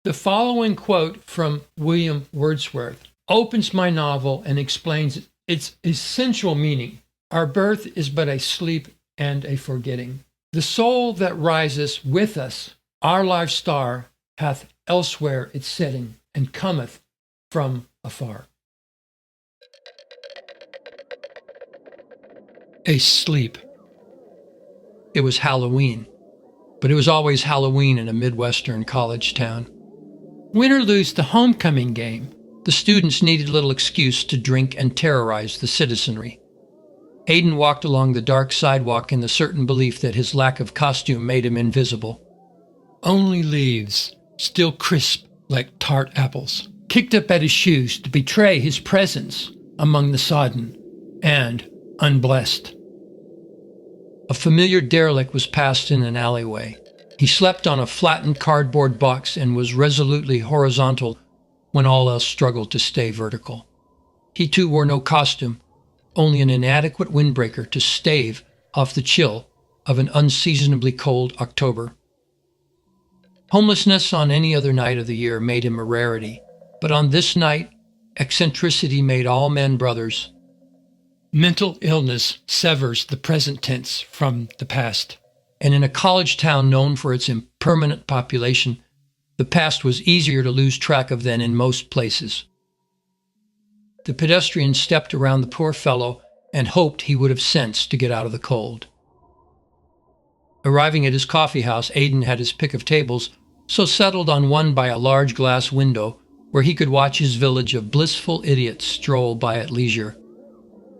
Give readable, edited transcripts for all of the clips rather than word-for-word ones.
The following quote from William Wordsworth opens my novel and explains its essential meaning. Our birth is but a sleep and a forgetting. The soul that rises with us, our life star, hath elsewhere its setting, and cometh from afar. A sleep. It was Halloween, but it was always Halloween in a Midwestern college town. Win or lose the homecoming game, the students needed little excuse to drink and terrorize the citizenry. Aiden walked along the dark sidewalk in the certain belief that his lack of costume made him invisible. Only leaves, still crisp like tart apples, kicked up at his shoes to betray his presence among the sodden and unblessed. A familiar derelict was passed in an alleyway. He slept on a flattened cardboard box and was resolutely horizontal when all else struggled to stay vertical. He too wore no costume, only an inadequate windbreaker to stave off the chill of an unseasonably cold October. Homelessness on any other night of the year made him a rarity, but on this night, eccentricity made all men brothers. Mental illness severs the present tense from the past. And in a college town known for its impermanent population, the past was easier to lose track of than in most places. The pedestrian stepped around the poor fellow and hoped he would have sense to get out of the cold. Arriving at his coffee house, Aiden had his pick of tables, so settled on one by a large glass window where he could watch his village of blissful idiots stroll by at leisure.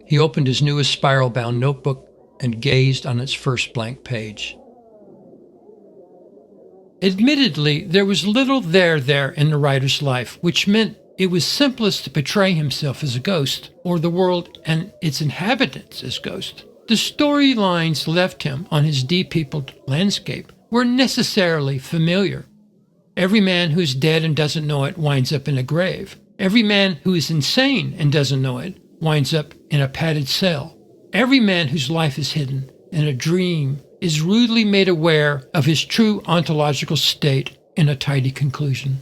He opened his newest spiral-bound notebook and gazed on its first blank page. Admittedly, there was little there in the writer's life, which meant it was simplest to portray himself as a ghost, or the world and its inhabitants as ghosts. The storylines left him on his depeopled landscape were necessarily familiar. Every man who is dead and doesn't know it winds up in a grave. Every man who is insane and doesn't know it winds up in a padded cell. Every man whose life is hidden in a dream is rudely made aware of his true ontological state in a tidy conclusion.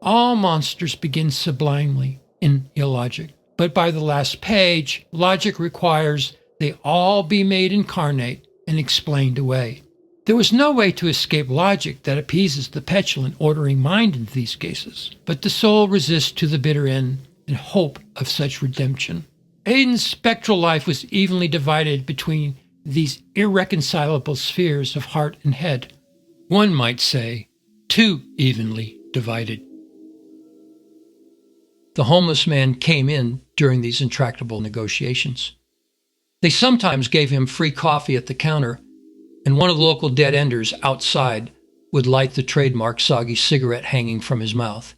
All monsters begin sublimely in illogic, but by the last page, logic requires they all be made incarnate and explained away. There was no way to escape logic that appeases the petulant, ordering mind in these cases, but the soul resists to the bitter end in hope of such redemption. Aiden's spectral life was evenly divided between these irreconcilable spheres of heart and head. One might say, too evenly divided. The homeless man came in during these intractable negotiations. They sometimes gave him free coffee at the counter, and one of the local dead-enders outside would light the trademark soggy cigarette hanging from his mouth.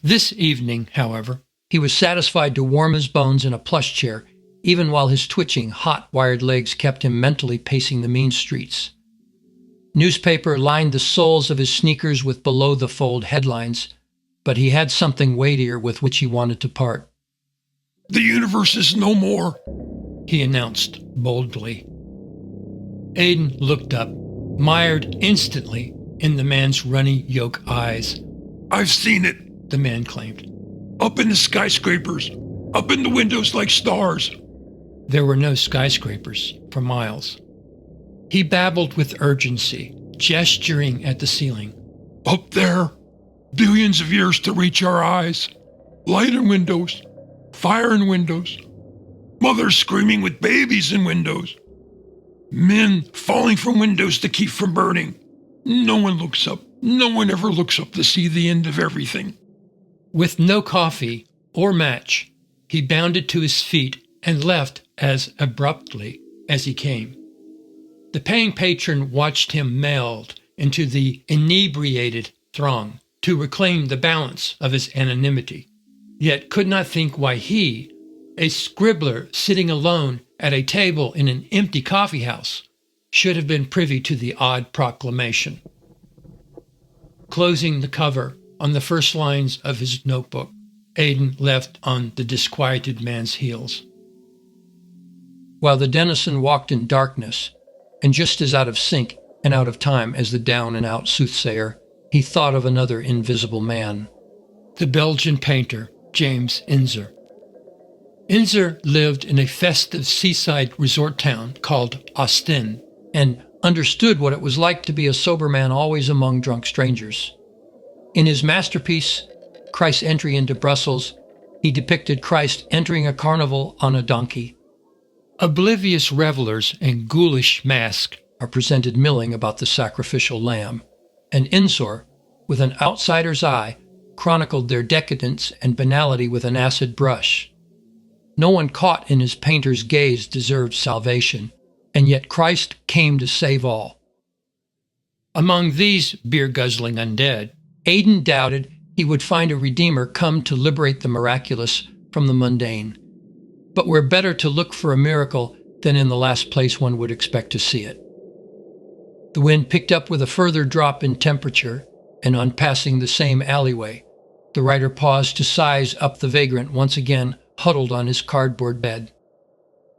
This evening, however, he was satisfied to warm his bones in a plush chair, even while his twitching, hot-wired legs kept him mentally pacing the mean streets. Newspaper lined the soles of his sneakers with below-the-fold headlines, but he had something weightier with which he wanted to part. "The universe is no more," he announced boldly. Aiden looked up, mired instantly in the man's runny yolk eyes. "I've seen it," the man claimed. "Up in the skyscrapers, up in the windows like stars." There were no skyscrapers for miles. He babbled with urgency, gesturing at the ceiling. "Up there, billions of years to reach our eyes. Light in windows, fire in windows, mothers screaming with babies in windows, men falling from windows to keep from burning. No one looks up. No one ever looks up to see the end of everything." With no coffee or match, he bounded to his feet and left as abruptly as he came. The paying patron watched him meld into the inebriated throng to reclaim the balance of his anonymity, yet could not think why he, a scribbler sitting alone at a table in an empty coffee house, should have been privy to the odd proclamation. Closing the cover on the first lines of his notebook, Aiden left on the disquieted man's heels. While the denizen walked in darkness, and just as out of sync and out of time as the down-and-out soothsayer, he thought of another invisible man, the Belgian painter James Inzer. Inzer lived in a festive seaside resort town called Aiden and understood what it was like to be a sober man always among drunk strangers. In his masterpiece, Christ's Entry into Brussels, he depicted Christ entering a carnival on a donkey. Oblivious revelers in ghoulish masks are presented milling about the sacrificial lamb, and Inzer, with an outsider's eye, chronicled their decadence and banality with an acid brush. No one caught in his painter's gaze deserved salvation, and yet Christ came to save all. Among these beer-guzzling undead, Aiden doubted he would find a redeemer come to liberate the miraculous from the mundane. But where better to look for a miracle than in the last place one would expect to see it? The wind picked up with a further drop in temperature, and on passing the same alleyway, the writer paused to size up the vagrant once again huddled on his cardboard bed.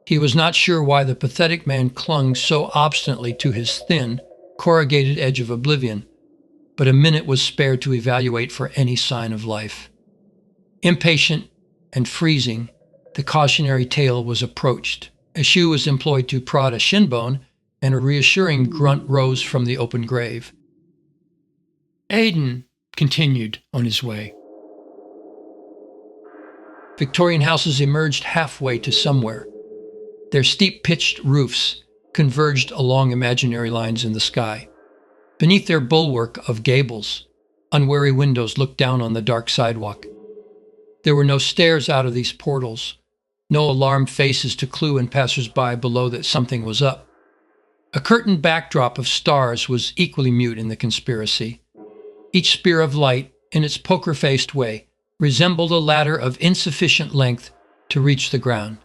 He was not sure why the pathetic man clung so obstinately to his thin, corrugated edge of oblivion, but a minute was spared to evaluate for any sign of life. Impatient and freezing, the cautionary tale was approached. A shoe was employed to prod a shin bone, and a reassuring grunt rose from the open grave. Aiden continued on his way. Victorian houses emerged halfway to somewhere. Their steep-pitched roofs converged along imaginary lines in the sky. Beneath their bulwark of gables, unwary windows looked down on the dark sidewalk. There were no stairs out of these portals, no alarmed faces to clue in passers-by below that something was up. A curtained backdrop of stars was equally mute in the conspiracy. Each spear of light, in its poker-faced way, resembled a ladder of insufficient length to reach the ground.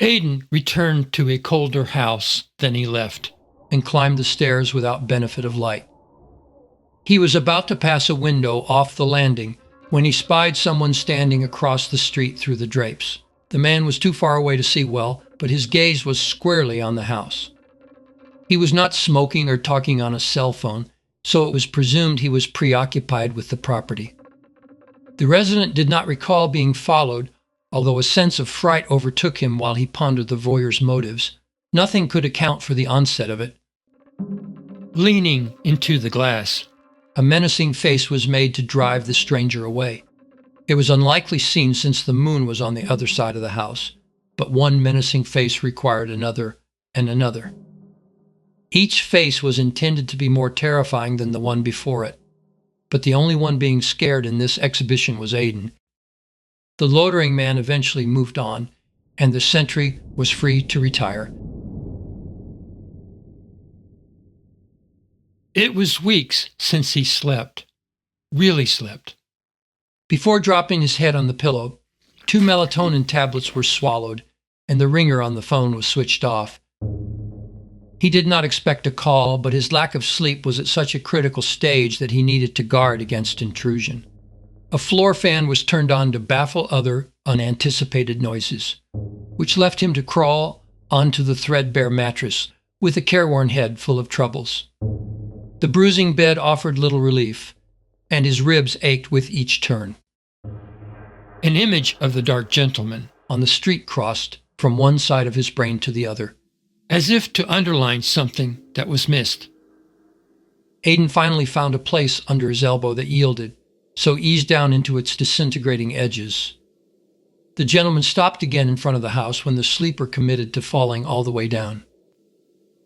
Aiden returned to a colder house than he left and climbed the stairs without benefit of light. He was about to pass a window off the landing when he spied someone standing across the street through the drapes. The man was too far away to see well, but his gaze was squarely on the house. He was not smoking or talking on a cell phone, so it was presumed he was preoccupied with the property. The resident did not recall being followed, although a sense of fright overtook him while he pondered the voyeur's motives. Nothing could account for the onset of it. Leaning into the glass, a menacing face was made to drive the stranger away. It was unlikely seen since the moon was on the other side of the house, but one menacing face required another and another. Each face was intended to be more terrifying than the one before it, but the only one being scared in this exhibition was Aiden. The loitering man eventually moved on, and the sentry was free to retire. It was weeks since he slept. Really slept. Before dropping his head on the pillow, 2 melatonin tablets were swallowed, and the ringer on the phone was switched off. He did not expect a call, but his lack of sleep was at such a critical stage that he needed to guard against intrusion. A floor fan was turned on to baffle other unanticipated noises, which left him to crawl onto the threadbare mattress with a careworn head full of troubles. The bruising bed offered little relief, and his ribs ached with each turn. An image of the dark gentleman on the street crossed from one side of his brain to the other, as if to underline something that was missed. Aiden finally found a place under his elbow that yielded, so eased down into its disintegrating edges. The gentleman stopped again in front of the house when the sleeper committed to falling all the way down.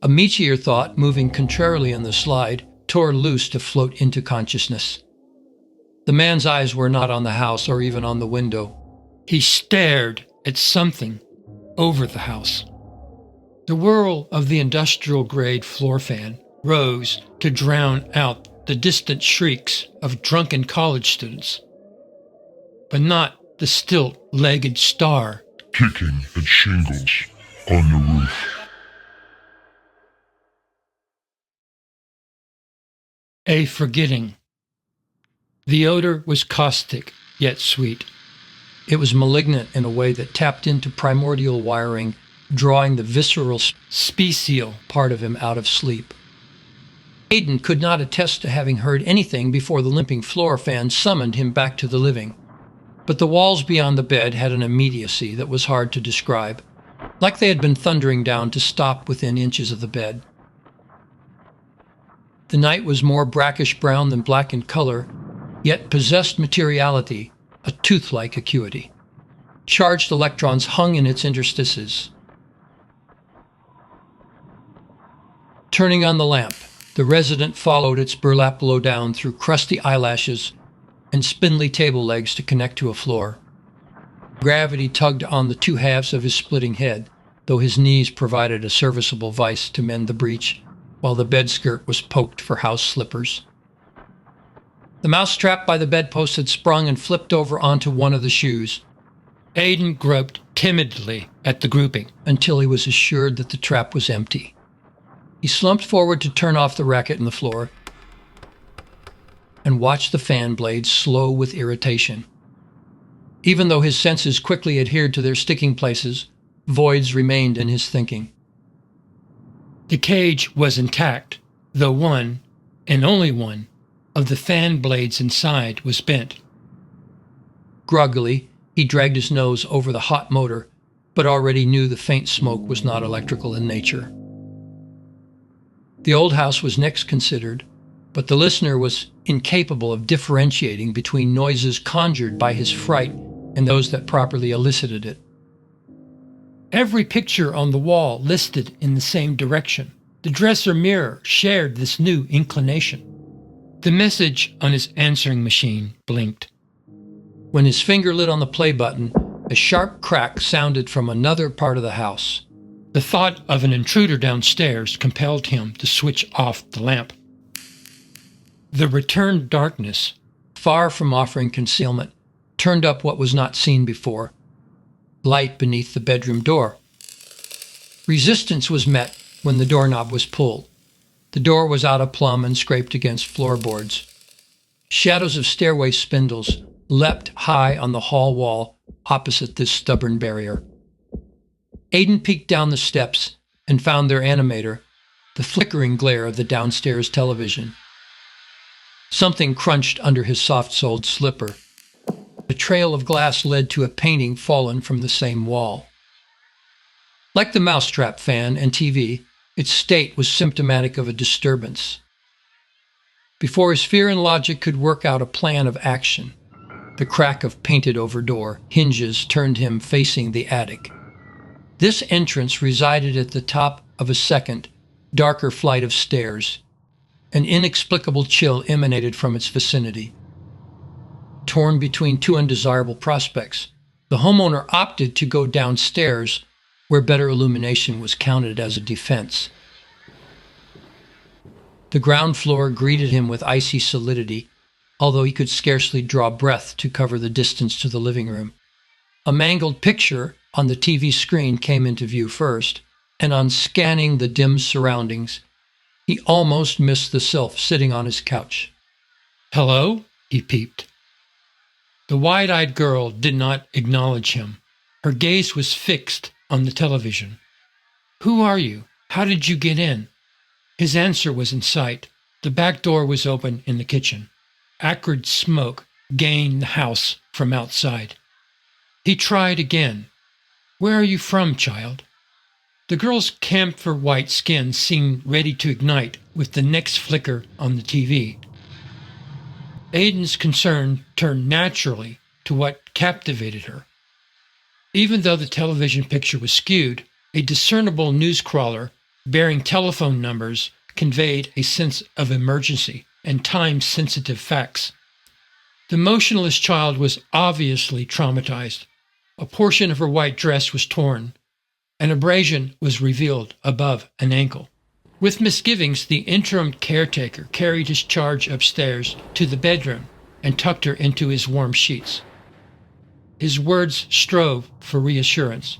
A meteor thought, moving contrarily on the slide, tore loose to float into consciousness. The man's eyes were not on the house or even on the window. He stared at something over the house. The whirl of the industrial-grade floor fan rose to drown out the distant shrieks of drunken college students, but not the stilt-legged star kicking at shingles on the roof. A forgetting. The odor was caustic, yet sweet. It was malignant in a way that tapped into primordial wiring, drawing the visceral, special part of him out of sleep. Aiden could not attest to having heard anything before the limping floor fan summoned him back to the living. But the walls beyond the bed had an immediacy that was hard to describe, like they had been thundering down to stop within inches of the bed. The night was more brackish brown than black in color, yet possessed materiality, a tooth-like acuity. Charged electrons hung in its interstices. Turning on the lamp, the resident followed its burlap blow-down through crusty eyelashes and spindly table legs to connect to a floor. Gravity tugged on the two halves of his splitting head, though his knees provided a serviceable vice to mend the breach, while the bed skirt was poked for house slippers. The mousetrap by the bedpost had sprung and flipped over onto one of the shoes. Aiden groped timidly at the grouping until he was assured that the trap was empty. He slumped forward to turn off the racket in the floor and watched the fan blades slow with irritation. Even though his senses quickly adhered to their sticking places, voids remained in his thinking. The cage was intact, though one, and only one, of the fan blades inside was bent. Groggily, he dragged his nose over the hot motor, but already knew the faint smoke was not electrical in nature. The old house was next considered, but the listener was incapable of differentiating between noises conjured by his fright and those that properly elicited it. Every picture on the wall listed in the same direction. The dresser mirror shared this new inclination. The message on his answering machine blinked. When his finger lit on the play button, a sharp crack sounded from another part of the house. The thought of an intruder downstairs compelled him to switch off the lamp. The returned darkness, far from offering concealment, turned up what was not seen before: light beneath the bedroom door. Resistance was met when the doorknob was pulled. The door was out of plumb and scraped against floorboards. Shadows of stairway spindles leapt high on the hall wall opposite this stubborn barrier. Aiden peeked down the steps and found their animator, the flickering glare of the downstairs television. Something crunched under his soft-soled slipper. A trail of glass led to a painting fallen from the same wall. Like the mousetrap fan and TV, its state was symptomatic of a disturbance. Before his fear and logic could work out a plan of action, the crack of painted-over door hinges turned him facing the attic. This entrance resided at the top of a second, darker flight of stairs. An inexplicable chill emanated from its vicinity. Torn between two undesirable prospects, the homeowner opted to go downstairs, where better illumination was counted as a defense. The ground floor greeted him with icy solidity, although he could scarcely draw breath to cover the distance to the living room. A mangled picture on the TV screen came into view first, and on scanning the dim surroundings, he almost missed the self sitting on his couch. "Hello?" he peeped. The wide-eyed girl did not acknowledge him. Her gaze was fixed on the television. "Who are you? How did you get in?" His answer was in sight. The back door was open in the kitchen. Acrid smoke gained the house from outside. He tried again. "Where are you from, child?" The girl's camphor white skin seemed ready to ignite with the next flicker on the TV. Aiden's concern turned naturally to what captivated her. Even though the television picture was skewed, a discernible news crawler bearing telephone numbers conveyed a sense of emergency and time-sensitive facts. The motionless child was obviously traumatized. A portion of her white dress was torn. An abrasion was revealed above an ankle. With misgivings, the interim caretaker carried his charge upstairs to the bedroom and tucked her into his warm sheets. His words strove for reassurance.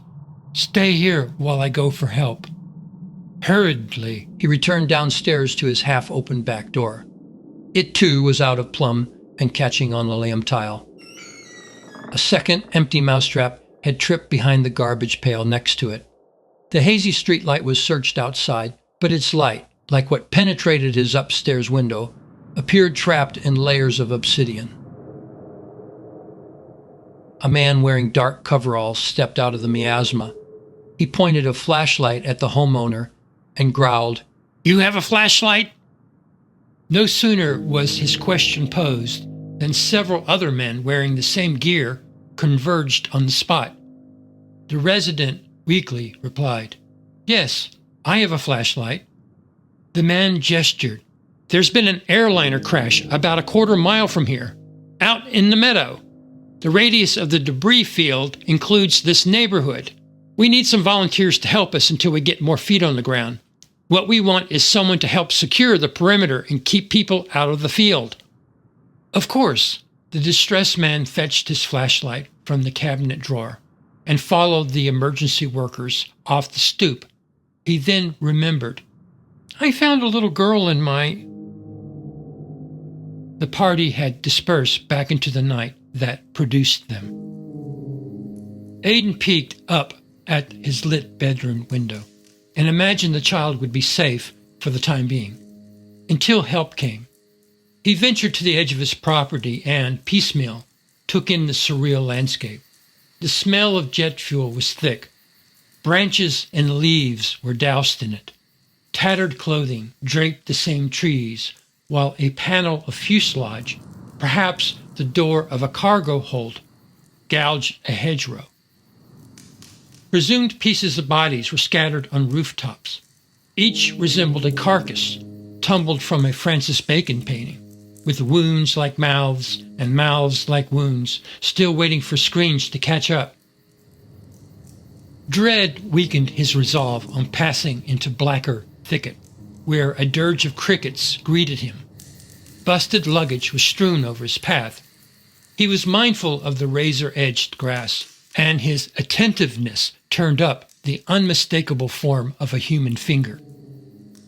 "Stay here while I go for help." Hurriedly, he returned downstairs to his half-open back door. It, too, was out of plumb and catching on the lamb tile. A second empty mousetrap had tripped behind the garbage pail next to it. The hazy streetlight was searched outside, but its light, like what penetrated his upstairs window, appeared trapped in layers of obsidian. A man wearing dark coveralls stepped out of the miasma. He pointed a flashlight at the homeowner and growled, "You have a flashlight?" No sooner was his question posed than several other men wearing the same gear converged on the spot. The resident weakly replied, "Yes, I have a flashlight." The man gestured. "There's been an airliner crash about a quarter mile from here, out in the meadow. The radius of the debris field includes this neighborhood. We need some volunteers to help us until we get more feet on the ground. What we want is someone to help secure the perimeter and keep people out of the field." Of course, the distressed man fetched his flashlight from the cabinet drawer and followed the emergency workers off the stoop. He then remembered, "I found a little girl in my—" The party had dispersed back into the night that produced them. Aiden peeked up at his lit bedroom window and imagined the child would be safe for the time being, until help came. He ventured to the edge of his property and, piecemeal, took in the surreal landscape. The smell of jet fuel was thick. Branches and leaves were doused in it. Tattered clothing draped the same trees, while a panel of fuselage, perhaps the door of a cargo hold, gouged a hedgerow. Presumed pieces of bodies were scattered on rooftops. Each resembled a carcass tumbled from a Francis Bacon painting, with wounds like mouths and mouths like wounds, still waiting for screens to catch up. Dread weakened his resolve on passing into blacker thicket, where a dirge of crickets greeted him. Busted luggage was strewn over his path. He was mindful of the razor-edged grass, and his attentiveness turned up the unmistakable form of a human finger.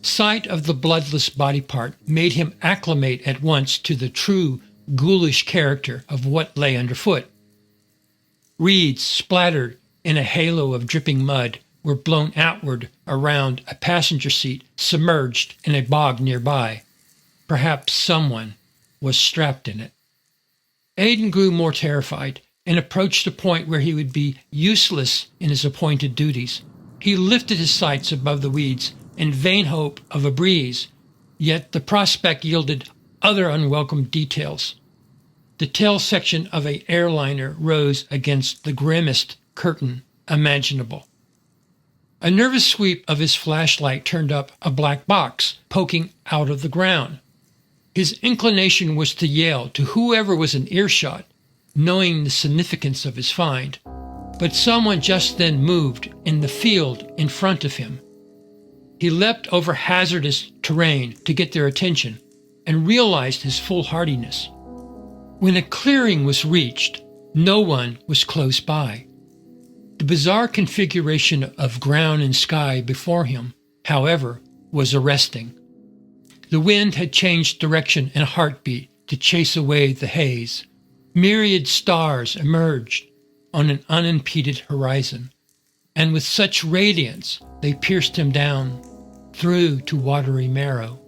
Sight of the bloodless body part made him acclimate at once to the true ghoulish character of what lay underfoot. Reeds splattered in a halo of dripping mud were blown outward around a passenger seat submerged in a bog nearby. Perhaps someone was strapped in it. Aiden grew more terrified and approached a point where he would be useless in his appointed duties. He lifted his sights above the weeds in vain hope of a breeze, yet the prospect yielded other unwelcome details. The tail section of an airliner rose against the grimmest curtain imaginable. A nervous sweep of his flashlight turned up a black box poking out of the ground. His inclination was to yell to whoever was in earshot, knowing the significance of his find, but someone just then moved in the field in front of him. He leapt over hazardous terrain to get their attention and realized his foolhardiness. When a clearing was reached, no one was close by. The bizarre configuration of ground and sky before him, however, was arresting. The wind had changed direction in a heartbeat to chase away the haze. Myriad stars emerged on an unimpeded horizon, and with such radiance they pierced him down through to watery marrow.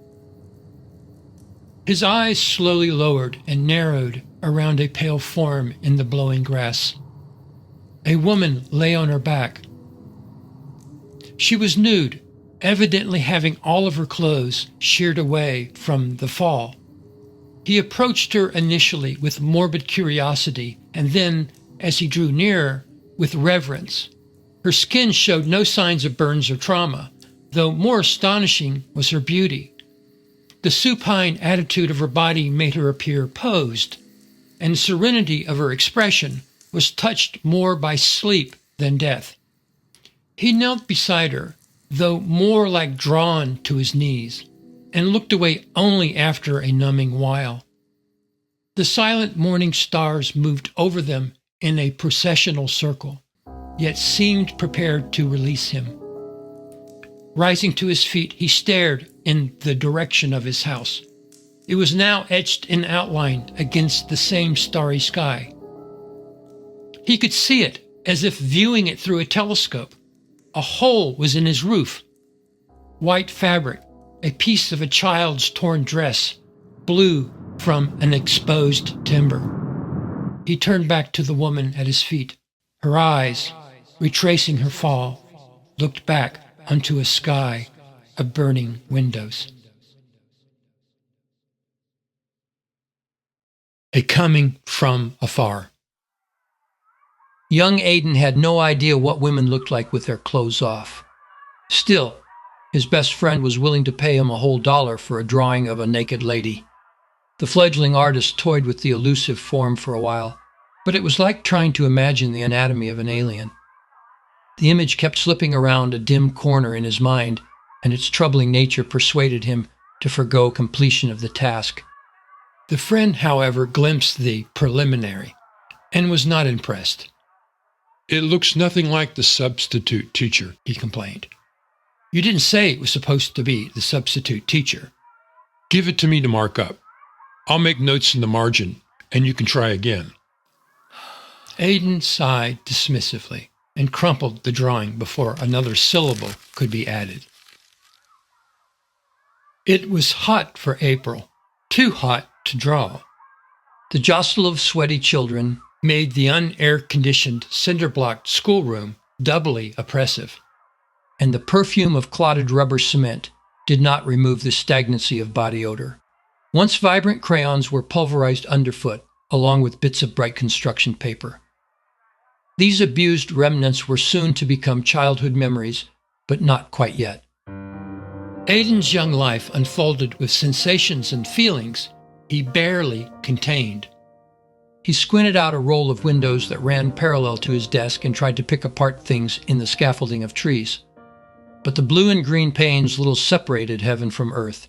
His eyes slowly lowered and narrowed around a pale form in the blowing grass. A woman lay on her back. She was nude, evidently having all of her clothes sheared away from the fall. He approached her initially with morbid curiosity, and then, as he drew nearer, with reverence. Her skin showed no signs of burns or trauma, though more astonishing was her beauty. The supine attitude of her body made her appear posed, and the serenity of her expression was touched more by sleep than death. He knelt beside her, though more like drawn to his knees, and looked away only after a numbing while. The silent morning stars moved over them in a processional circle, yet seemed prepared to release him. Rising to his feet, he stared in the direction of his house. It was now etched in outline against the same starry sky. He could see it as if viewing it through a telescope. A hole was in his roof. White fabric, a piece of a child's torn dress, blue from an exposed timber. He turned back to the woman at his feet. Her eyes, retracing her fall, looked back onto a sky of burning windows. A coming from afar. Young Aiden had no idea what women looked like with their clothes off. Still, his best friend was willing to pay him a whole $1 for a drawing of a naked lady. The fledgling artist toyed with the elusive form for a while, but it was like trying to imagine the anatomy of an alien. The image kept slipping around a dim corner in his mind, and its troubling nature persuaded him to forgo completion of the task. The friend, however, glimpsed the preliminary and was not impressed. It looks nothing like the substitute teacher, he complained. You didn't say it was supposed to be the substitute teacher. Give it to me to mark up. I'll make notes in the margin, and you can try again. Aiden sighed dismissively and crumpled the drawing before another syllable could be added. It was hot for April, too hot to draw. The jostle of sweaty children made the unair-conditioned, cinder-blocked schoolroom doubly oppressive, and the perfume of clotted rubber cement did not remove the stagnancy of body odor. Once vibrant crayons were pulverized underfoot, along with bits of bright construction paper. These abused remnants were soon to become childhood memories, but not quite yet. Aiden's young life unfolded with sensations and feelings he barely contained. He squinted out a roll of windows that ran parallel to his desk and tried to pick apart things in the scaffolding of trees. But the blue and green panes little separated heaven from earth.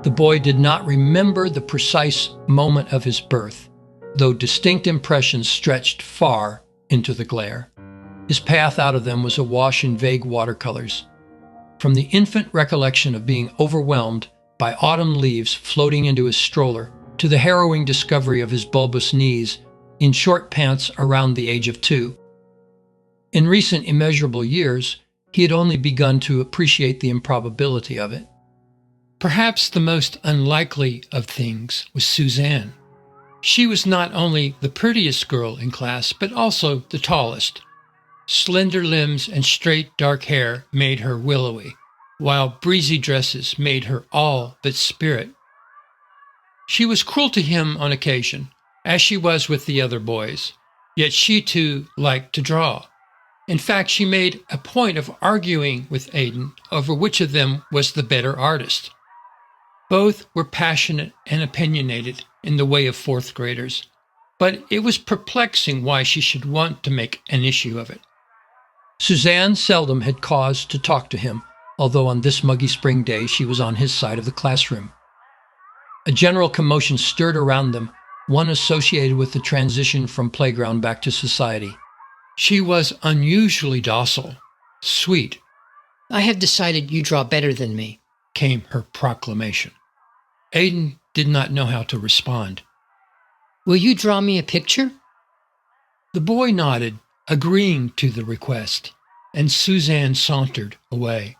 The boy did not remember the precise moment of his birth, though distinct impressions stretched far into the glare. His path out of them was awash in vague watercolors. From the infant recollection of being overwhelmed by autumn leaves floating into his stroller, to the harrowing discovery of his bulbous knees in short pants around the age of 2. In recent immeasurable years, he had only begun to appreciate the improbability of it. Perhaps the most unlikely of things was Suzanne. She was not only the prettiest girl in class, but also the tallest. Slender limbs and straight dark hair made her willowy, while breezy dresses made her all but spirit. She was cruel to him on occasion, as she was with the other boys, yet she too liked to draw. In fact, she made a point of arguing with Aiden over which of them was the better artist. Both were passionate and opinionated in the way of fourth graders, but it was perplexing why she should want to make an issue of it. Suzanne seldom had cause to talk to him, although on this muggy spring day she was on his side of the classroom. A general commotion stirred around them, one associated with the transition from playground back to society. She was unusually docile, sweet. I have decided you draw better than me, came her proclamation. Aiden did not know how to respond. Will you draw me a picture? The boy nodded, agreeing to the request, and Suzanne sauntered away.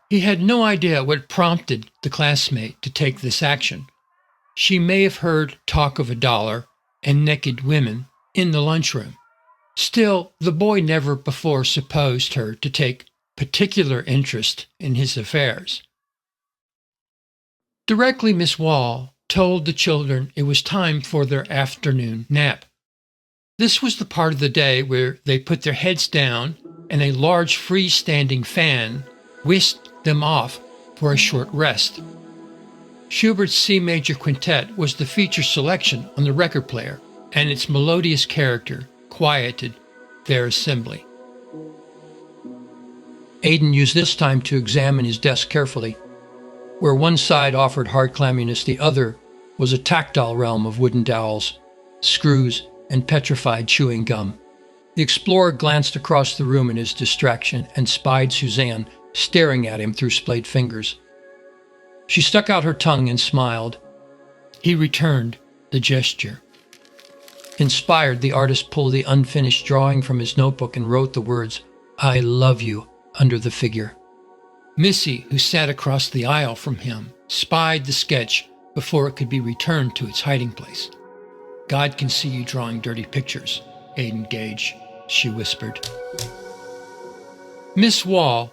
He had no idea what prompted the classmate to take this action. She may have heard talk of $1 and naked women in the lunchroom. Still, the boy never before supposed her to take particular interest in his affairs. Directly, Miss Wall told the children it was time for their afternoon nap. This was the part of the day where they put their heads down and a large freestanding fan whisked them off for a short rest. Schubert's C major quintet was the feature selection on the record player, and its melodious character quieted their assembly. Aiden used this time to examine his desk carefully. Where one side offered hard clamminess, the other was a tactile realm of wooden dowels, screws, and petrified chewing gum. The explorer glanced across the room in his distraction and spied Suzanne staring at him through splayed fingers. She stuck out her tongue and smiled. He returned the gesture. Inspired, the artist pulled the unfinished drawing from his notebook and wrote the words, "I love you," under the figure. Missy, who sat across the aisle from him, spied the sketch before it could be returned to its hiding place. God can see you drawing dirty pictures, Aiden Gage, she whispered. Miss Wall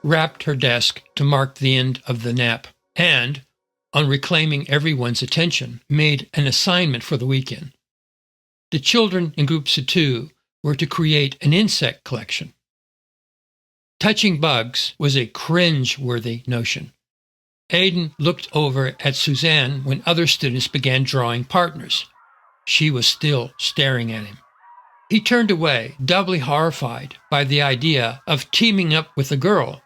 rapped her desk to mark the end of the nap and, on reclaiming everyone's attention, made an assignment for the weekend. The children in groups of 2 were to create an insect collection. Touching bugs was a cringe-worthy notion. Aiden looked over at Suzanne when other students began drawing partners. She was still staring at him. He turned away, doubly horrified by the idea of teaming up with a girl.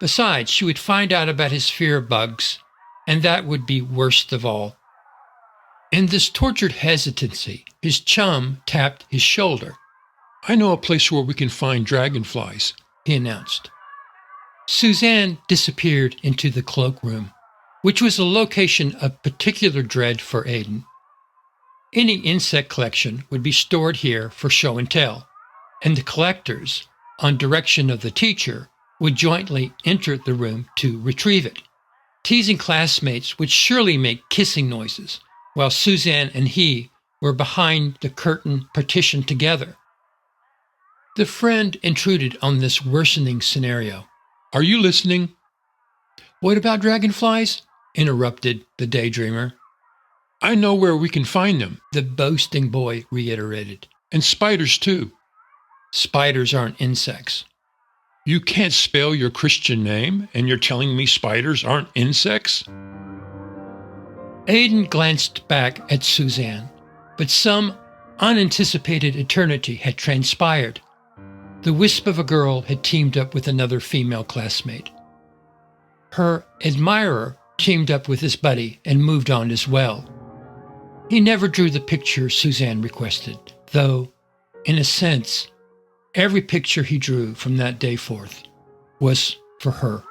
Besides, she would find out about his fear of bugs, and that would be worst of all. In this tortured hesitancy, his chum tapped his shoulder. I know a place where we can find dragonflies, he announced. Suzanne disappeared into the cloakroom, which was a location of particular dread for Aiden. Any insect collection would be stored here for show and tell, and the collectors, on direction of the teacher, would jointly enter the room to retrieve it. Teasing classmates would surely make kissing noises, while Suzanne and he were behind the curtain partition together. The friend intruded on this worsening scenario. Are you listening? What about dragonflies? Interrupted the daydreamer. I know where we can find them, the boasting boy reiterated. And spiders too. Spiders aren't insects. You can't spell your Christian name, and you're telling me spiders aren't insects? Aiden glanced back at Suzanne, but some unanticipated eternity had transpired. The wisp of a girl had teamed up with another female classmate. Her admirer teamed up with his buddy and moved on as well. He never drew the picture Suzanne requested, though, in a sense, every picture he drew from that day forth was for her.